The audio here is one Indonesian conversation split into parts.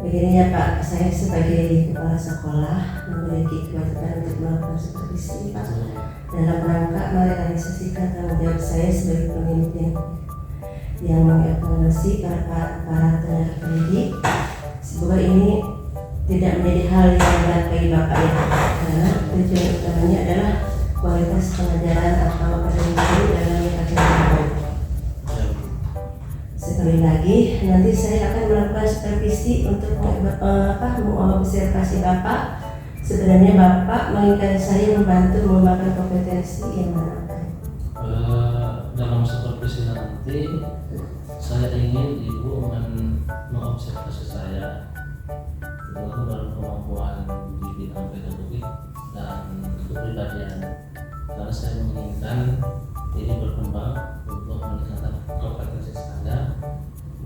Begini ya Pak, saya sebagai kepala sekolah memiliki kewajiban untuk melakukan supervisi Pak dalam rangka merealisasikan tanggung jawab saya sebagai pemimpin yang mengevaluasi para tenaga pendidik. Semoga ini tidak menjadi hal yang berat bagi Bapak ya, karena tujuan utamanya adalah kualitas pengajaran atau pendidikan dalam akademik. Sekali lagi, nanti saya akan melakukan supervisi untuk mengobservasi Bapak. Sebenarnya Bapak menginginkan saya membantu mengembangkan kompetensi yang mana? Dalam supervisi nanti, saya ingin Ibu mengobservasi saya, terutama dalam kemampuan di bidang pedagogik dan kepribadian. Karena saya menginginkan ini berkembang untuk meningkatkan kompetensi saya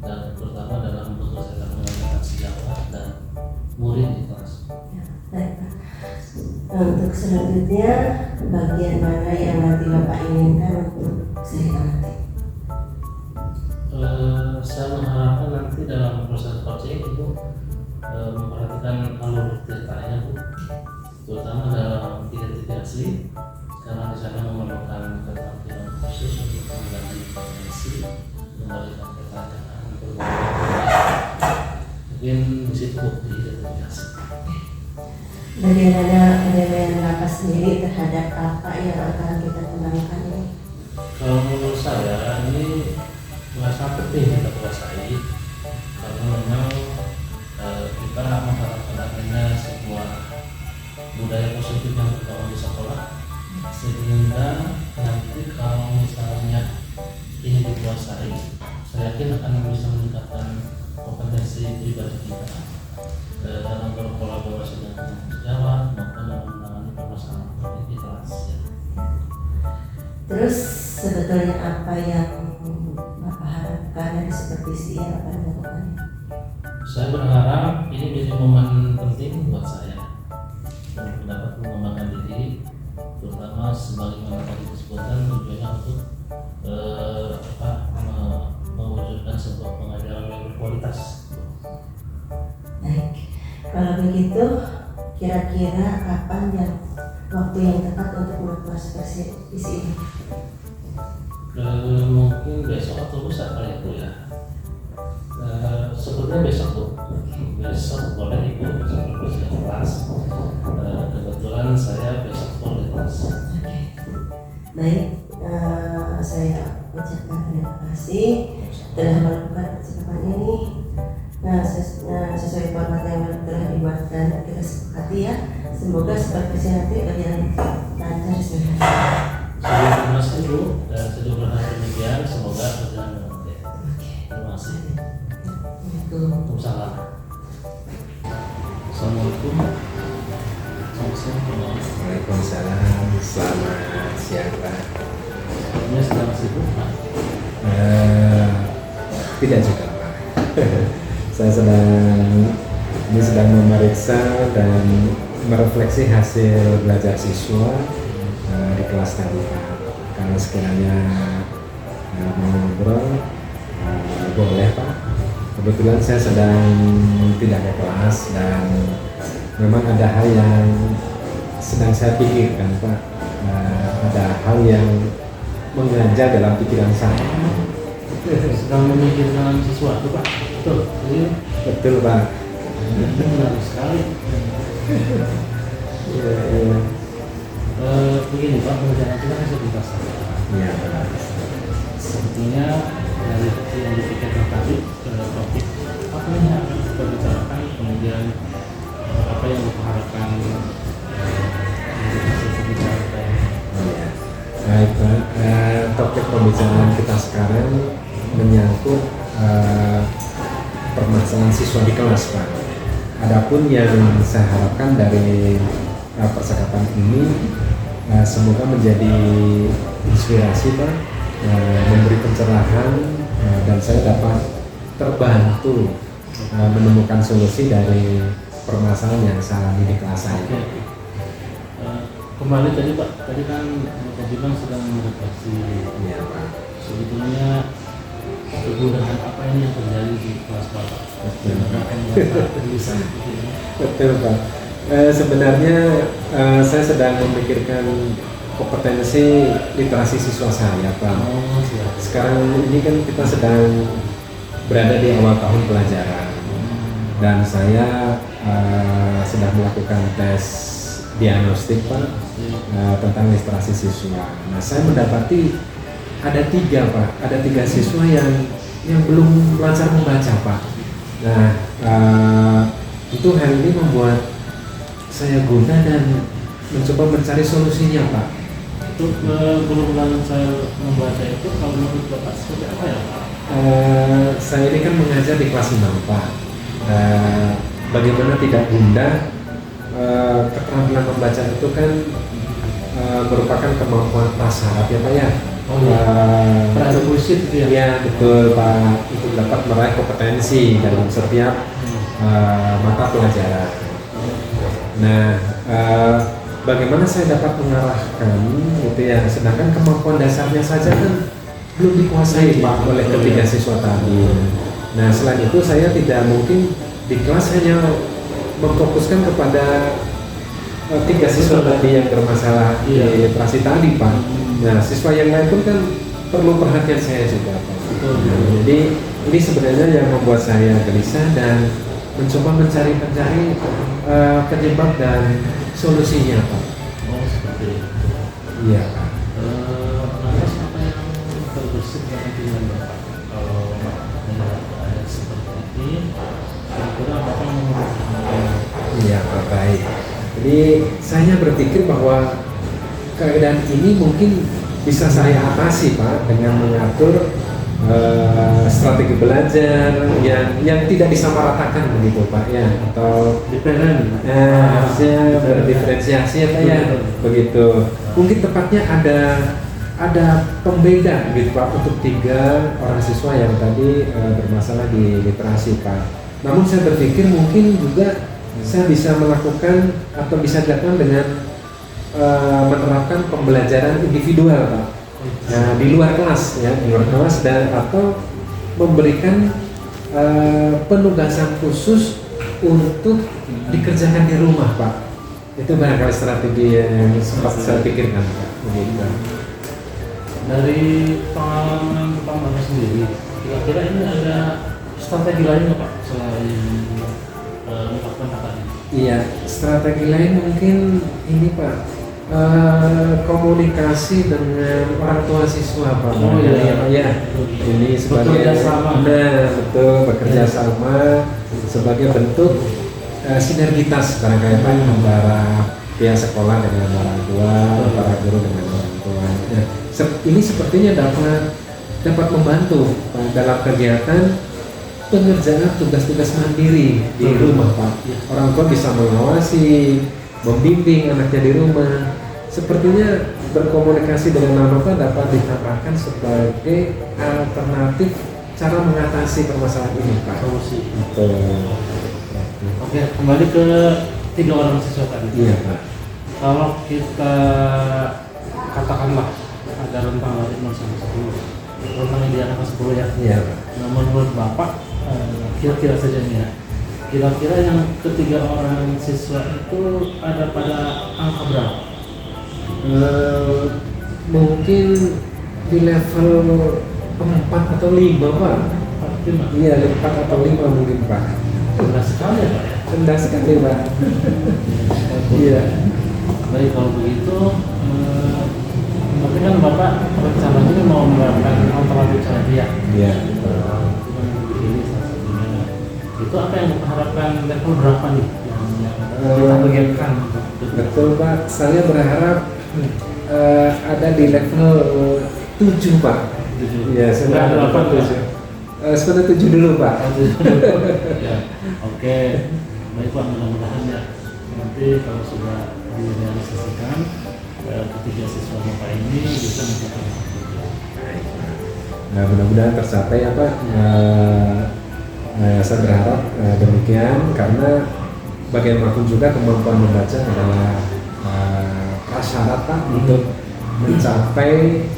dan terutama dalam bekerja dengan sejawat dan murid di kelas. Ya, baik Pak. Untuk selanjutnya, bagian mana yang nanti Bapak inginkan untuk saya amati? Saya mengharapkan nanti dalam proses coaching itu memperhatikan alur ceritanya Bu, terutama dalam identifikasi, karena di sana memerlukan keterampilan khusus untuk mengganti potensi, memberikan pertanyaan, mungkin di situ di identifikasi. Bagaimana penilaian Bapak sendiri terhadap apa yang akan kita kembangkan ini? Kalau menurut saya ini sangat penting kita kuasai, karena memang kita mengharapkan adanya sebuah budaya positif yang terbangun di sekolah, sehingga nanti kalau misalnya ini dikuasai, saya yakin akan bisa meningkatkan kompetensi pribadi kita dalam berkolaborasi dengan sejawat maupun dalam menangani permasalahan di kelas. Terus sebetulnya apa yang Bapak harapkan dari supervisi yang akan dilakukan? Saya berharap ini menjadi momen penting buat saya untuk dapat mengembangkan diri, terutama sebagaimana tadi disebutkan tujuannya untuk mewujudkan sebuah pengajaran yang berkualitas. Baik, kalau begitu kira-kira kapan yang waktu yang tepat untuk melakukan supervisi ini? Mungkin besok atau lusa kali itu ya. Sebetulnya besok Bu, besok boleh Ibu supervisi kelas. Kebetulan saya besok boleh kelas. Oke. Baik, saya ucapkan terima kasih telah melakukan percakapan ini. Nah, sesuai format yang telah dibuat dan kita sepakati ya. Semoga supervisi nanti berjalan lancar sebenarnya. Saya terima kasih Bu, dan saya berharap demikian, semoga berjalan dengan baik. Terima kasih. Waalaikumsalam. Assalamualaikum. Waalaikumsalam. Selamat siang Pak. Ini sedang sibuk Pak? Tidak juga Pak. Saya sedang memeriksa dan merefleksi hasil belajar siswa di kelas tadi Pak. Kalau sekiranya mau ngobrol, boleh Pak. Kebetulan saya sedang tidak ke kelas dan memang ada hal yang sedang saya pikirkan Pak. Ada hal yang mengganjal dalam pikiran saya. Sedang memikirkan sesuatu Pak? Betul? Iya. Betul Pak. Benar sekali. Iya. Begini Pak, perencanaan kita kan sedikit saja. Iya Pak. Sebetulnya dari yang dipikirkan tadi topik apa yang akan kita bicarakan, kemudian apa yang kita harapkan dari hasil pembicaraan kita ini. Iya. Baik Pak, topik pembicaraan kita sekarang menyangkut permasalahan siswa di kelas Pak. Adapun yang saya harapkan dari percakapan ini semoga menjadi inspirasi Pak, memberi pencerahan dan saya dapat terbantu menemukan solusi dari permasalahan yang saya alami di kelas saya. Kembali tadi Pak, tadi kan Pak Bintang sedang merefleksi. Iya Pak. Sebetulnya kegundahan apa ini yang terjadi di kelas Bapak? Menyebabkan merasa gelisah seperti ini. Betul Pak. Sebenarnya saya sedang memikirkan kompetensi literasi siswa saya Pak. Oh, siap. Sekarang ini kan kita sedang berada di awal tahun pelajaran dan saya sedang melakukan tes diagnostik Pak tentang literasi siswa. Nah saya mendapati ada 3 Pak, ada 3 siswa yang belum lancar membaca Pak. Nah itu hal ini membuat saya guna dan mencoba mencari solusinya Pak. Untuk belum saya membaca itu kalau menurut Bapak seperti apa ya Pak? Saya ini kan mengajar di kelas 6 Pak. Bagaimana tidak gundah, keterampilan membaca itu kan merupakan kemampuan prasyarat ya Pak ya. Oh iya, prerequisite itu ya? Iya betul Pak, untuk dapat meraih kompetensi dalam setiap mata pelajaran. Nah, bagaimana saya dapat mengarahkan gitu ya, sedangkan kemampuan dasarnya saja kan belum dikuasai Pak oleh ketiga siswa tadi. Nah selain itu saya tidak mungkin di kelas hanya memfokuskan kepada 3 siswa tadi yang bermasalah di literasi tadi Pak. Nah siswa yang lain pun kan perlu perhatian saya juga Pak. Nah, jadi ini sebenarnya yang membuat saya gelisah dan mencoba mencari penyebab dan solusinya Pak. Oh seperti itu. Iya Pak. Lantas apa yang terbersih dengan pilihan Bapak? Kalau melihat keadaan seperti ini, kira-kira Bapak menurut Iya Pak, baik. Jadi saya berpikir bahwa keadaan ini mungkin bisa saya atasi Pak dengan mengatur strategi belajar yang tidak disamaratakan begitu Pak ya, atau diferen harusnya berdiferensiasi ya Pak ya, begitu. Mungkin tepatnya ada pembeda gitu Pak untuk 3 orang siswa yang tadi bermasalah di literasi Pak. Namun saya berpikir mungkin juga saya bisa melakukan atau bisa dilakukan dengan menerapkan pembelajaran individual Pak. Nah, di luar kelas ya, di luar kelas dan atau memberikan penugasan khusus untuk dikerjakan di rumah Pak. Itu barangkali strategi yang sempat saya pikirkan Pak. Begitu. dari pengalaman Bapak sendiri, kira-kira ini ada strategi lain nggak Pak selain melakukan kata ini? Iya, strategi lain mungkin ini Pak. Komunikasi dengan orang tua siswa Pak. Oh iya, ya. Ini sebagai bekerja sama. Nah, betul bekerja sama sebagai bentuk sinergitas barangkali Pak antara pihak sekolah dengan orang tua, para guru dengan orang tua. Nah, ini sepertinya dapat membantu Pak dalam kegiatan pengerjaan tugas-tugas mandiri di rumah Pak. Orang tua bisa mengawasi, membimbing anaknya di rumah. Sepertinya berkomunikasi dengan orang tua dapat ditambahkan sebagai alternatif cara mengatasi permasalahan ini Pak. Solusi. Betul. Oke, kembali ke 3 orang siswa tadi. Iya Pak. Kalau kita katakanlah ada rentang dari 0 sampai 10, rentang di anak 10 ya. Iya Pak. Nah, menurut Bapak, kira-kira saja nih ya, kira-kira yang ketiga orang siswa itu ada pada angka berapa? Mungkin di level 4 atau 5 Pak. 4, 5? Iya, 4 atau 5 mungkin Pak. Rendah sekali ya Pak ya? Rendah sekali Pak. Iya. Baik, kalau begitu, tapi kan Bapak rencananya mau menerapkan alternatif terapi ya? Iya. Ini salah satunya. Itu apa yang Bapak harapkan, level berapa nih yang kita bagikan? Betul Pak, saya berharap ada di level 7 Pak. 7. Iya, saya berharap 7. Sebenarnya 7 dulu Pak. Ya, oke. Baik Pak, mudah-mudahan ya nanti kalau sudah direalisasikan ketiga siswa Bapak ini bisa mencapai tujuan. Nah, mudah-mudahan tercapai ya Pak. Saya berharap demikian karena bagaimanapun juga kemampuan membaca adalah prasyarat Pak untuk mencapai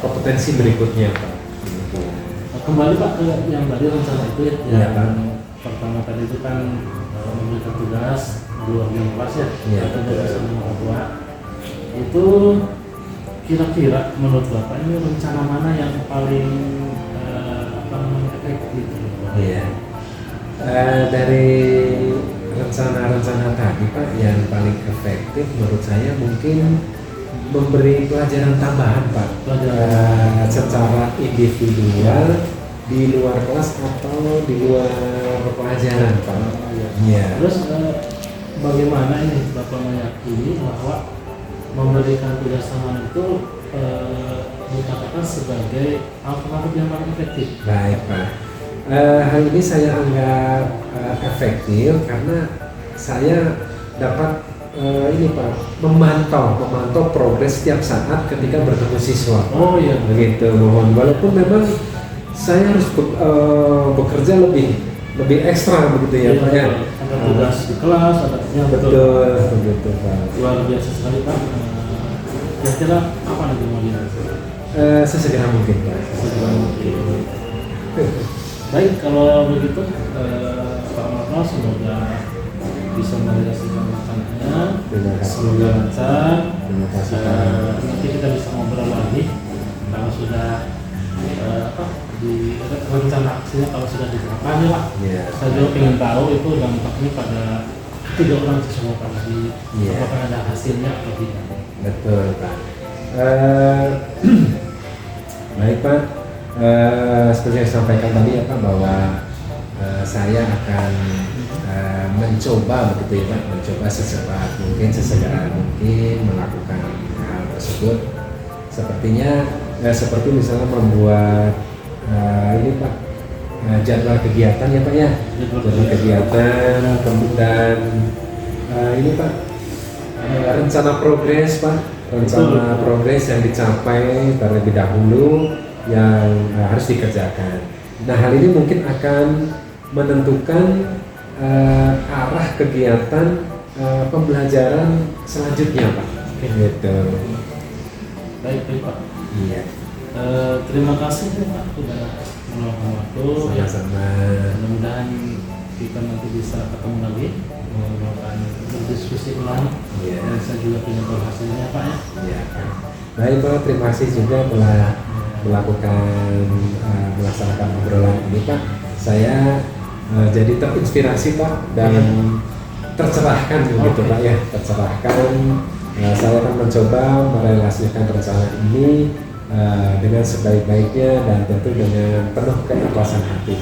kompetensi berikutnya Pak. kembali Pak ke yang tadi rencana itu ya, Iya, yang Pak. pertama tadi itu kan memberikan tugas di luar jam kelas ya, Iya, atau betul. tugas sama orang tua. Itu kira-kira menurut Bapak ini rencana mana yang paling apa namanya efektif? Iya. Dari rencana-rencana tadi Pak, yang paling efektif menurut saya mungkin memberi pelajaran tambahan Pak, secara individual di luar kelas atau di luar pelajaran Pak. Iya. Terus bagaimana ini Bapak meyakini bahwa memberikan tugas tambahan itu dikatakan sebagai alternatif yang paling efektif? Baik Pak. Hal ini saya anggap efektif karena saya dapat ini Pak, memantau progres setiap saat ketika bertemu siswa. Oh iya. Begitu, mohon. Walaupun memang saya harus bekerja lebih ekstra begitu ya Pak ya. Ada tugas di kelas, ada Betul, begitu Pak. luar biasa sekali Pak. Kira-kira apa nanti mau Sesegera mungkin Pak. segera mungkin. Baik, kalau begitu Pak Marno semoga bisa merealisasikan rencananya. Terima kasih. Semoga lancar. Terima kasih Pak. Nanti kita bisa ngobrol lagi kalau sudah apa di rencana aksinya kalau sudah diterapkan ya Pak. Iya. Saya juga ingin tahu itu dampaknya pada 3 orang siswa Pak tadi, Iya. apakah ada hasilnya atau tidak. Betul Pak. Baik Pak. Seperti yang saya sampaikan tadi ya Pak, bahwa saya akan mencoba begitu ya Pak, mencoba secepat mungkin, sesegera mungkin melakukan hal tersebut. Sepertinya seperti misalnya membuat ini Pak, jadwal kegiatan ya Pak ya, jadwal kegiatan, kemudian ini Pak, rencana progres Pak, rencana progres yang dicapai terlebih dahulu yang harus dikerjakan. Nah, hal ini mungkin akan menentukan arah kegiatan pembelajaran selanjutnya Pak. Gitu. Baik Pak. Iya. Terima kasih Pak sudah meluangkan waktu. Sama-sama. Mudah-mudahan kita nanti bisa ketemu lagi, melakukan berdiskusi ulang. Iya. Dan saya juga punya hasilnya Pak ya. Iya. Baik Pak, terima kasih juga telah melaksanakan obrolan ini Pak. Saya jadi terinspirasi Pak dan tercerahkan begitu Pak ya, tercerahkan. Saya akan mencoba merealisasikan rencana ini dengan sebaik-baiknya dan tentu dengan penuh keikhlasan hati.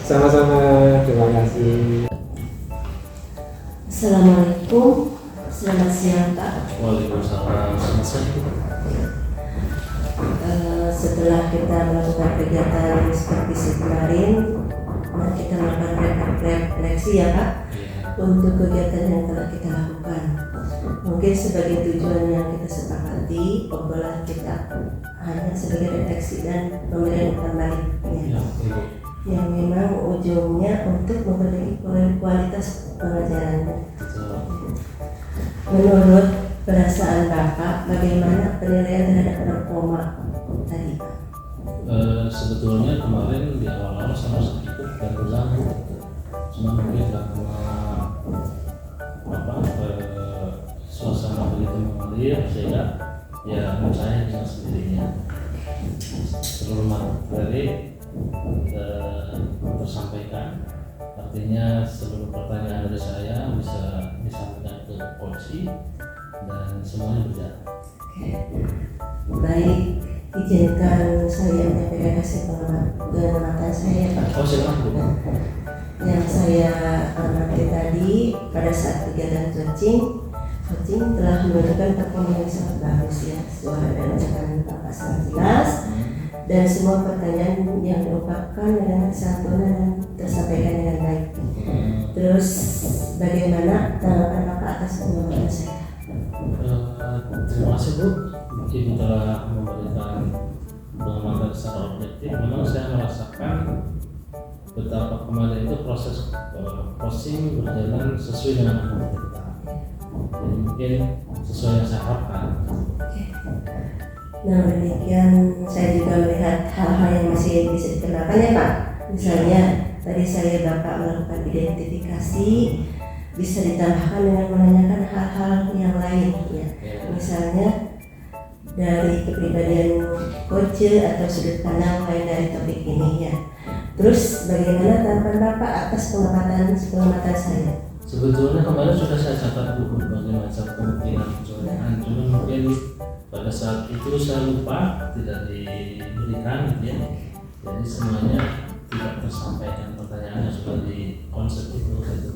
Sama-sama, terima kasih. Assalamualaikum, selamat siang Pak. Waalaikumsalam. Selamat siang. Setelah kita melakukan kegiatan seperti kemarin, kita melakukan refleksi ya Pak untuk kegiatan yang telah kita lakukan. Mungkin sebagai tujuan yang kita sepakati, obrolan kita hanya sebagai refleksi dan pemberian umpan baliknya, yang memang ujungnya untuk memperbaiki kualitas pengajarannya. Menurut perasaan Bapak, bagaimana penilaian terhadap anak koma tadi? Sebetulnya kemarin di awal-awal sama ikut dan berlaku, cuma mungkin karena suasana begitu mengalir sehingga ya saya dengan sendirinya seluruh materi tersampaikan, artinya seluruh pertanyaan dari saya bisa disampaikan ke polisi dan semuanya berjalan. Baik, izinkan saya menyampaikan hasil pengamatan saya Pak. Oh silakan. Yang saya amati tadi pada saat kegiatan coaching telah menunjukkan performa yang sangat bagus ya, sesuai dengan ajakan Bapak sangat jelas, dan semua pertanyaan yang diungkapkan dengan kesantunan dan tersampaikan dengan baik. Terus bagaimana tanggapan Bapak atas pengamatan saya? Terima kasih Bu, Ibu telah memberikan pengamatan secara objektif. Memang saya merasakan betapa kemarin itu proses coaching berjalan sesuai dengan apa yang kita. Jadi mungkin sesuai yang saya harapkan. Nah demikian saya juga melihat hal-hal yang masih bisa dikenakan ya Pak. Misalnya tadi saya Bapak melakukan identifikasi, bisa ditambahkan dengan menanyakan hal-hal yang lain ya. Misalnya dari kepribadian coach atau sudut pandang lain dari topik ini ya. Terus bagaimana tanggapan Bapak atas pengamatan saya? Sebetulnya kemarin sudah saya catat buku berbagai macam kemungkinan kecurangan, cuma mungkin pada saat itu saya lupa tidak diberikan gitu ya. Jadi semuanya tidak tersampaikan, pertanyaannya sudah di konsep itu gitu.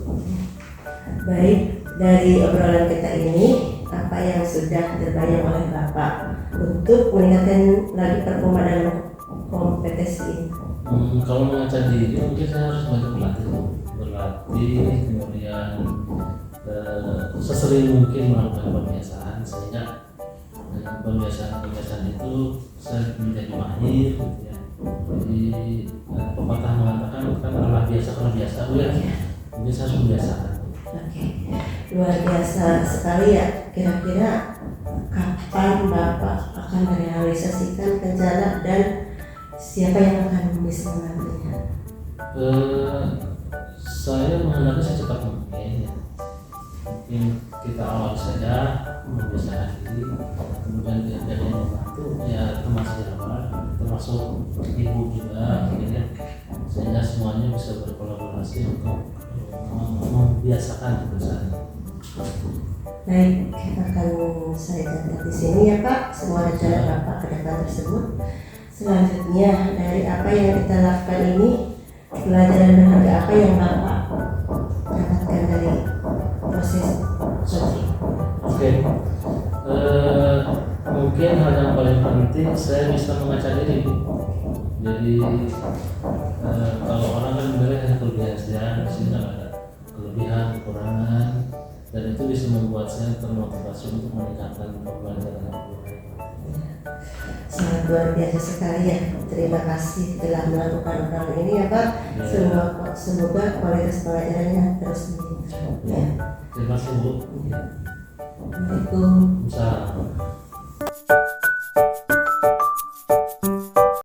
Baik, dari obrolan kita ini apa yang sudah terbayang oleh Bapak untuk meningkatkan lagi performa dalam kompetisi ini? Kalau mengajar diri mungkin saya harus banyak berlatih, kemudian sesering mungkin melakukan pembiasaan, sehingga dengan pembiasaan itu saya menjadi mahir gitu ya. Jadi pepatah mengatakan kan Allah biasa kalau biasa ya, mungkin saya harus membiasakan. Oke, luar biasa sekali ya. Kira-kira kapan Bapak akan merealisasikan rencana dan siapa yang akan bisa membantunya? Saya menghendaki secepat mungkin ya. Mungkin kita awal saja membiasakan diri, kemudian dia yang membantu ya, termasuk siapa, termasuk ibu juga ya, sehingga semuanya bisa berkolaborasi untuk membiasakan perusahaan. Baik, akan saya catat di sini ya Pak semua rencana Bapak ke depan tersebut. Selanjutnya dari apa yang kita lakukan ini, pelajaran berharga apa yang Bapak dapatkan dari proses coaching? Oke. Mungkin hal yang paling penting saya bisa mengaca diri. Jadi kalau orang kan sebenarnya hanya kelebihan, di sini ada kelebihan, kekurangan, dan itu bisa membuat saya termotivasi untuk meningkatkan pembelajaran aku. Sangat luar biasa sekali ya. Terima kasih telah melakukan program ini ya Pak. Semoga kualitas pelajarannya terus meningkat. Ya. Terima kasih Bu. Assalamualaikum. Assalamualaikum.